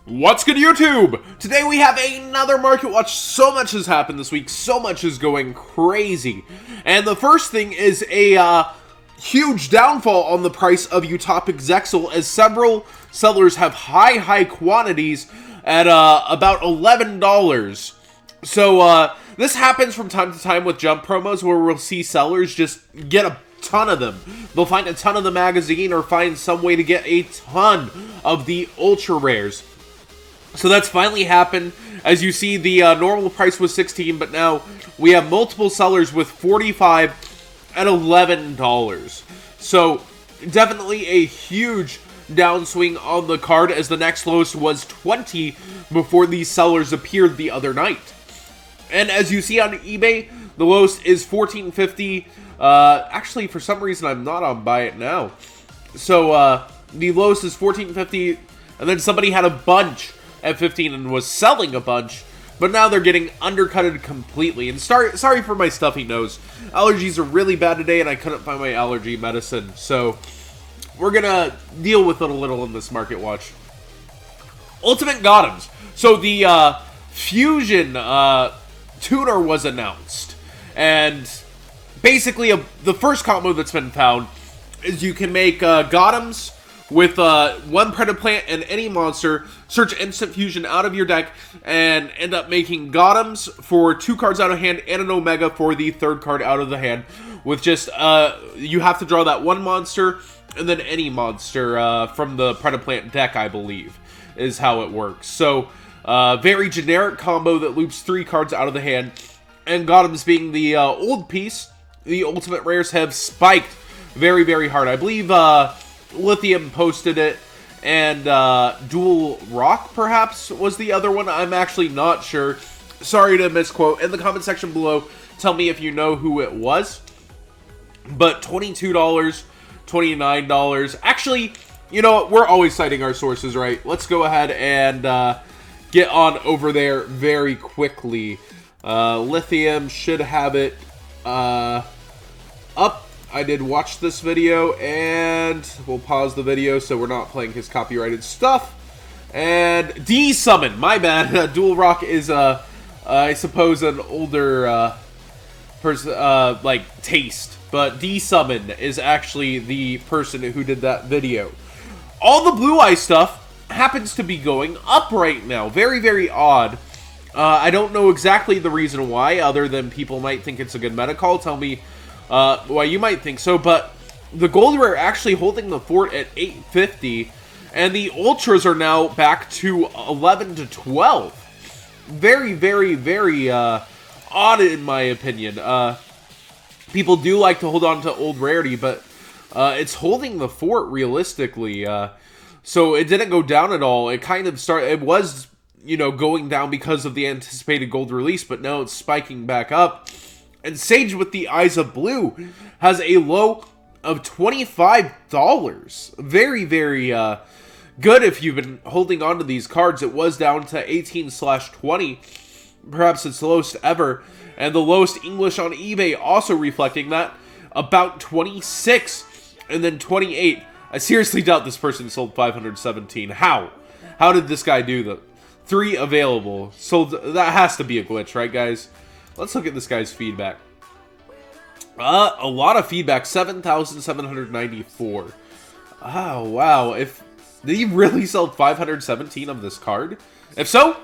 What's good, YouTube? Today we have another market watch. So much has happened this week. So much is going crazy. And the first thing is a huge downfall on the price of Utopic Zexal, as several sellers have high quantities at about $11. So this happens from time to time with jump promos, where we'll see sellers just get a ton of them. They'll find a ton of the magazine or find some way to get a ton of the ultra rares. So that's finally happened. As you see, the normal price was $16, but now we have multiple sellers with 45 at $11. So definitely a huge downswing on the card, as the next lowest was 20 before these sellers appeared the other night. And as you see on eBay, the lowest is $14.50. Actually, for some reason, I'm not on Buy It Now. So the lowest is $14.50, and then somebody had a bunch at 15 and was selling a bunch, but now they're getting undercutted completely. And sorry for my stuffy nose. Allergies are really bad today, and I couldn't find my allergy medicine, so we're gonna deal with it a little in this market watch. Ultimate Gottoms. So the Fusion tuner was announced, and basically the first combo that's been found is you can make Gottoms with one Predaplant and any monster, search Instant Fusion out of your deck, and end up making Gottoms for 2 cards out of hand and an Omega for the 3rd card out of the hand, with just, you have to draw that one monster, and then any monster from the Predaplant deck, I believe, is how it works. So, very generic combo that loops 3 cards out of the hand, and Gottoms being the old piece, the ultimate rares have spiked very hard. I believe, Lithium posted it, and Dual Rock perhaps was the other one. I'm actually not sure. Sorry to misquote. In the comment section below, tell me if you know who it was. But $22, $29. Actually, you know what? We're always citing our sources, right? Let's go ahead and get on over there very quickly. Lithium should have it up. I did watch this video, and we'll pause the video so we're not playing his copyrighted stuff. And D-Summon, my bad. Dual Rock is, I suppose, an older like, taste. But D-Summon is actually the person who did that video. All the Blue Eye stuff happens to be going up right now. Very odd. I don't know exactly the reason why, other than people might think it's a good meta call. Tell me why you might think so, but the gold rare actually holding the fort at 850, and the ultras are now back to 11 to 12. Very odd in my opinion. People do like to hold on to old rarity, but it's holding the fort realistically. So it didn't go down at all. It kind of started. It was, you know, going down because of the anticipated gold release, but now it's spiking back up. And Sage with the Eyes of Blue has a low of $25. Very good if you've been holding on to these cards. It was down to 18/20, perhaps its lowest ever. And the lowest English on eBay also reflecting that, about 26, and then 28. I seriously doubt this person sold 517. How? How did this guy do that? 3 available. Sold. That has to be a glitch, right, guys? Let's look at this guy's feedback. A lot of feedback, 7,794. Oh, wow. Did he really sell 517 of this card? If so,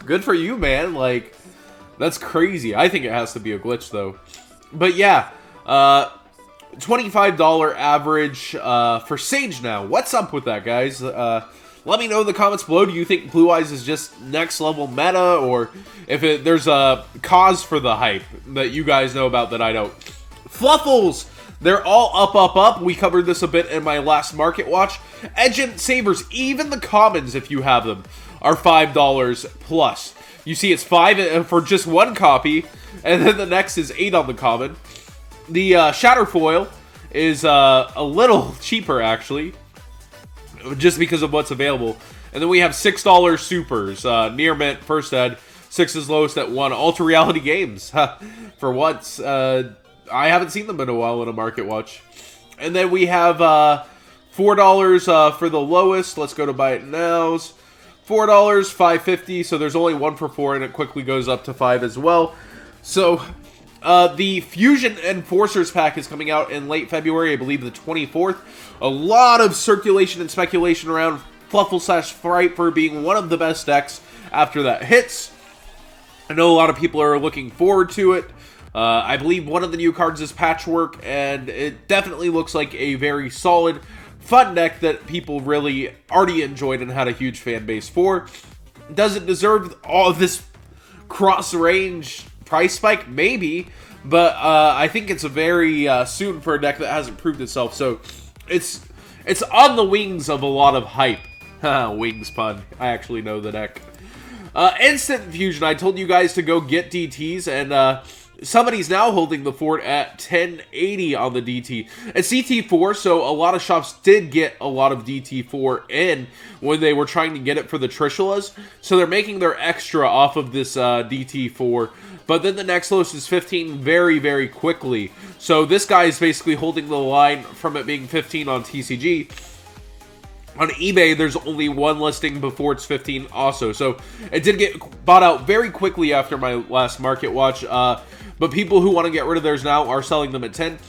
good for you, man. Like, that's crazy. I think it has to be a glitch, though. But yeah, $25 average for Sage now. What's up with that, guys? Let me know in the comments below. Do you think Blue Eyes is just next level meta, or if there's a cause for the hype that you guys know about that I don't? Fluffals! They're all up. We covered this a bit in my last market watch. Agent Savers, even the commons, if you have them, are $5 plus. You see it's 5 for just one copy, and then the next is 8 on the common. The Shatterfoil is a little cheaper, actually, just because of what's available. And then we have $6 supers. Near mint, first ed, 6 is lowest at 1. Ultra Reality Games, for once. I haven't seen them in a while in a market watch. And then we have $4 for the lowest. Let's go to Buy It Nows. $4, $5.50, so there's only one for $4, and it quickly goes up to $5 as well. So, the Fusion Enforcers pack is coming out in late February, I believe the 24th. A lot of circulation and speculation around Fluffle/Fright being one of the best decks after that hits. I know a lot of people are looking forward to it. I believe one of the new cards is Patchwork, and it definitely looks like a very solid, fun deck that people really already enjoyed and had a huge fan base for. Does it deserve all of this cross-range price spike? Maybe, but I think it's a very soon for a deck that hasn't proved itself, so it's on the wings of a lot of hype. Wings pun. I actually know the deck. Instant Fusion, I told you guys to go get DTs, and somebody's now holding the fort at 1080 on the DT. It's DT4, so a lot of shops did get a lot of DT4 in when they were trying to get it for the Trishulas, so they're making their extra off of this DT4. But then the next lowest is 15 very, very quickly. So this guy is basically holding the line from it being 15 on TCG. On eBay, there's only one listing before it's 15 also. So it did get bought out very quickly after my last market watch. But people who want to get rid of theirs now are selling them at 10.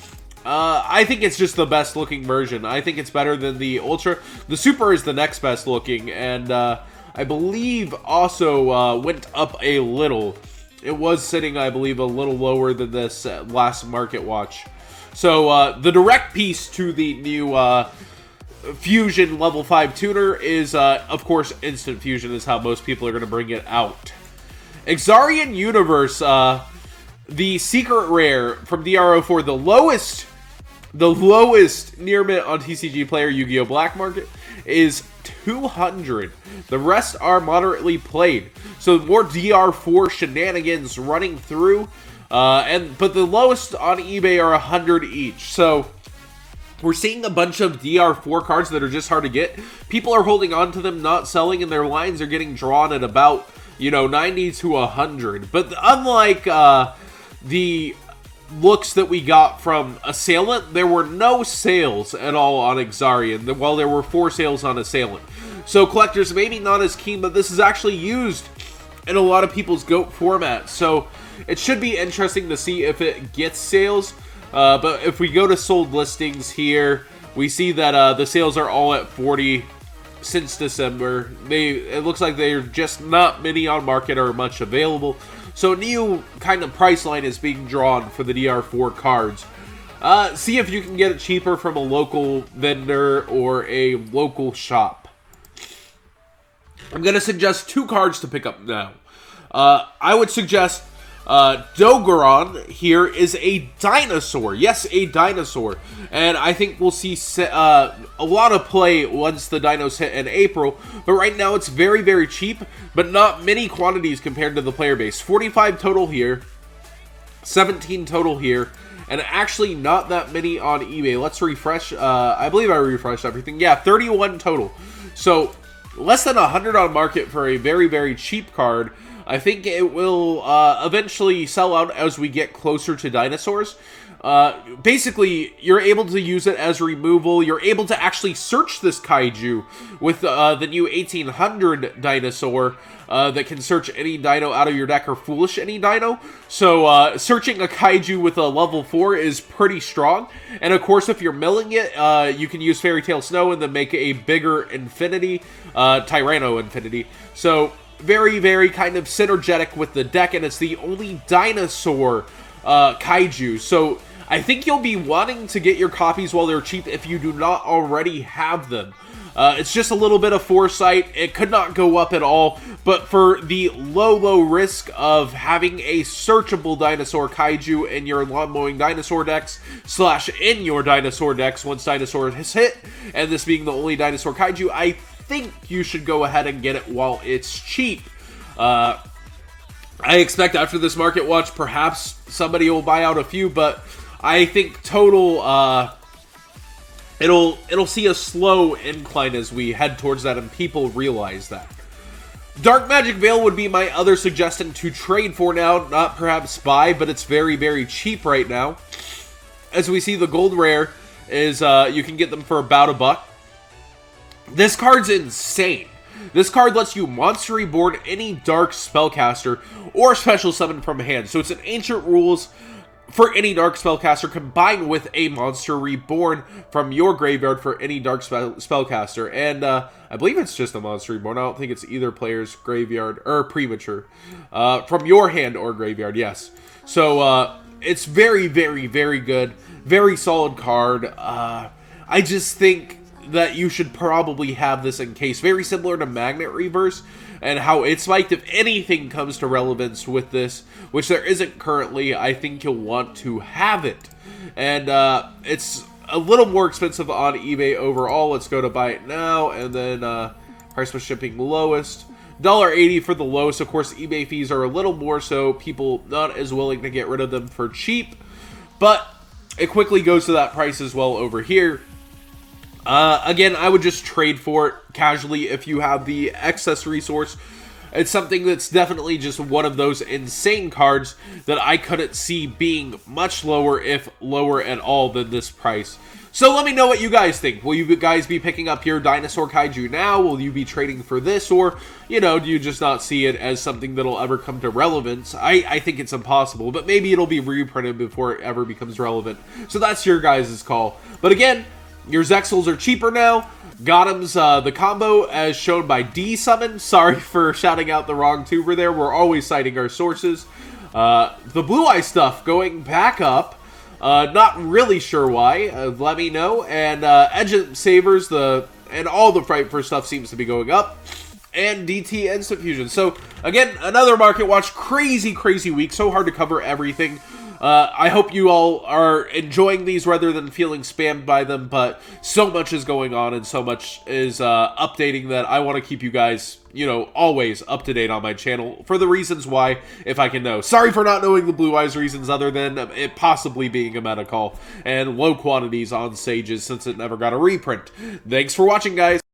I think it's just the best looking version. I think it's better than the Ultra. The Super is the next best looking. And I believe also went up a little. It was sitting, I believe, a little lower than this last market watch. So the direct piece to the new Fusion level 5 tuner is, of course, Instant Fusion is how most people are going to bring it out. Exarian Universe, the secret rare from DRO4, the lowest near mint on TCG Player Yu-Gi-Oh! Black Market is 200. The rest are moderately played. So more DR4 shenanigans running through. But the lowest on eBay are 100 each. So we're seeing a bunch of DR4 cards that are just hard to get. People are holding on to them, not selling, and their lines are getting drawn at about, 90 to 100. But unlike the looks that we got from Assailant, there were no sales at all on Exarian, while there were 4 sales on Assailant. So collectors maybe not as keen, but this is actually used in a lot of people's GOAT formats. So it should be interesting to see if it gets sales. But if we go to sold listings here, we see that the sales are all at 40 since December. It looks like they're just not many on market or much available. So a new kind of price line is being drawn for the DR4 cards. See if you can get it cheaper from a local vendor or a local shop. I'm going to suggest 2 cards to pick up now. I would suggest Dogoron here is a dinosaur. Yes, a dinosaur. And I think we'll see a lot of play once the dinos hit in April. But right now it's very, very cheap, but not many quantities compared to the player base. 45 total here, 17 total here, and actually not that many on eBay. Let's refresh. I believe I refreshed everything. Yeah, 31 total. So less than 100 on market for a very, very cheap card. I think it will eventually sell out as we get closer to dinosaurs. Basically, you're able to use it as removal. You're able to actually search this kaiju with the new 1800 dinosaur that can search any dino out of your deck or foolish any dino. So searching a kaiju with a level 4 is pretty strong. And of course, if you're milling it, you can use Fairy Tail Snow and then make a bigger Infinity, Tyranno Infinity. So very, very kind of synergetic with the deck, and it's the only dinosaur kaiju. So I think you'll be wanting to get your copies while they're cheap if you do not already have them. It's just a little bit of foresight. It could not go up at all, but for the low risk of having a searchable dinosaur kaiju in your lawn mowing dinosaur decks / in your dinosaur decks once dinosaur has hit, and this being the only dinosaur kaiju, I think you should go ahead and get it while it's cheap. I expect after this market watch, perhaps somebody will buy out a few, but I think total, it'll see a slow incline as we head towards that, and people realize that. Dark Magic Veil would be my other suggestion to trade for now, not perhaps buy, but it's very, very cheap right now. As we see, the gold rare is, you can get them for about $1. This card's insane. This card lets you Monster Reborn any Dark Spellcaster or Special Summon from hand. So it's an Ancient Rules for any Dark Spellcaster combined with a Monster Reborn from your graveyard for any Dark Spellcaster. And I believe it's just a Monster Reborn. I don't think it's either player's graveyard or premature. From your hand or graveyard, yes. So it's very, very, very good. Very solid card. I just think that you should probably have this in case. Very similar to Magnet Reverse and how it's spiked. If anything comes to relevance with this, which there isn't currently, I think you'll want to have it. And it's a little more expensive on eBay overall. Let's go to buy it now, and then price for shipping lowest. $1.80 for the lowest. Of course, eBay fees are a little more, so people not as willing to get rid of them for cheap. But it quickly goes to that price as well over here. Again, I would just trade for it casually if you have the excess resource. It's something that's definitely just one of those insane cards that I couldn't see being much lower, if lower at all, than this price. So let me know what you guys think. Will you guys be picking up your Dinosaur Kaiju now? Will you be trading for this? Or, you know, do you just not see it as something that'll ever come to relevance? I think it's impossible, but maybe it'll be reprinted before it ever becomes relevant. So that's your guys' call. But again, your Zexals are cheaper now. Gottoms, the combo as shown by D-Summon. Sorry for shouting out the wrong tuber there. We're always citing our sources. The Blue Eye stuff going back up. Not really sure why. Let me know. And Edge Savers, and all the Fright for stuff seems to be going up. And DT Instant Fusion. So, again, another Market Watch. Crazy, crazy week. So hard to cover everything. I hope you all are enjoying these rather than feeling spammed by them, but so much is going on and so much is updating that I want to keep you guys, you know, always up to date on my channel for the reasons why, if I can know. Sorry for not knowing the Blue Eyes reasons other than it possibly being a meta call and low quantities on Sages since it never got a reprint. Thanks for watching, guys.